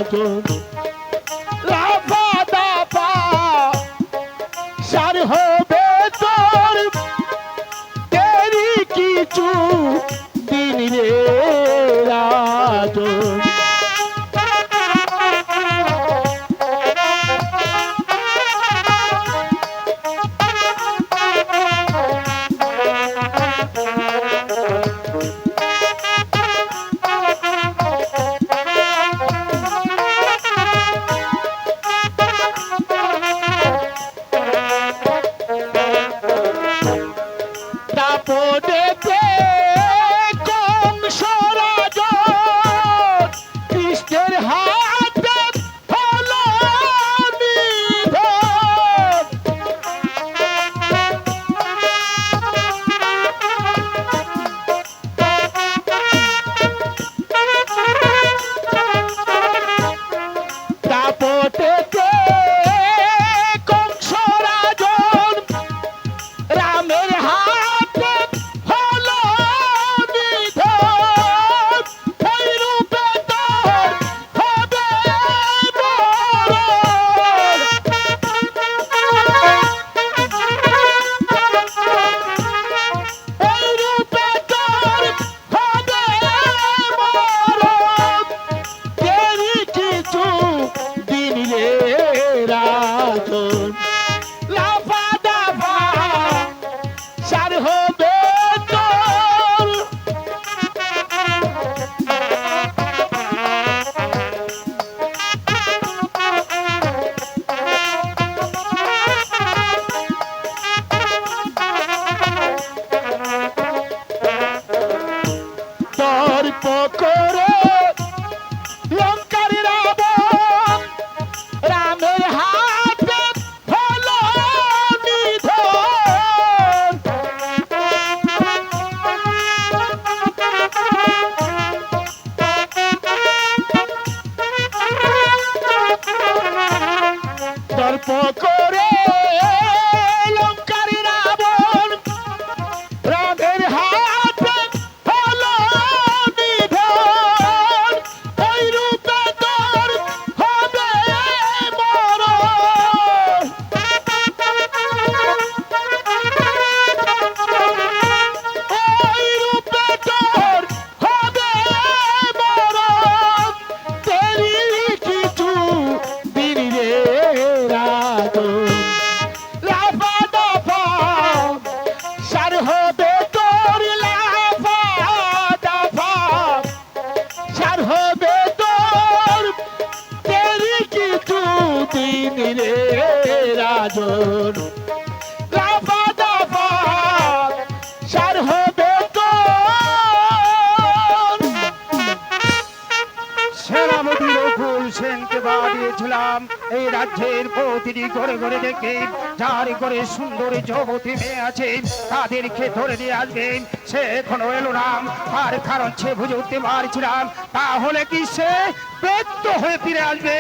রাজন লাফা দাফা সার হবে তোর তেরি কিছু দিন রে রাজন দাপটেতে কংস রাজন কৃষ্ণের হাতে হলো নিধন দাপটেতে কংস রাজন রামের হাতে হলো নিধন ওই রূপে তোর হবে মরণ ওই রূপে তোর হবে মরণ তেরি কিছু দিন রে রাজন লাফা দাফা সার হবে তোর দর্প করে লঙ্কার রাবণ রামের হাতে হলো নিধন দর্প করে লঙ্কার রাবণ রামের হাতে হলো নিধন ওই রূপে তোর হবে মরণ ওই রূপে তোর হবে মরণ তেরি কিছু দিন রে রাজন লাফা দাফা সার হবে তোর লাফা দাফা সার হবে তোর তেরি কিছু দিন রে রাজন লাফা দাফা সার হবে তোর সেনাপতি রঘুল সেনকে বাড়িয়েছিলাম এই রাজ্যের প্রতিটি ঘরে ঘরে দেখে যার ঘরে সুন্দর যুবতী মেয়ে আছে তাদেরকে ধরে নিয়ে আসবেন সে এখনো এলো না আর কারণ সে বুঝে উঠতে পারছিলাম তাহলে কি সে ব্যর্থ হয়ে ফিরে আসবে।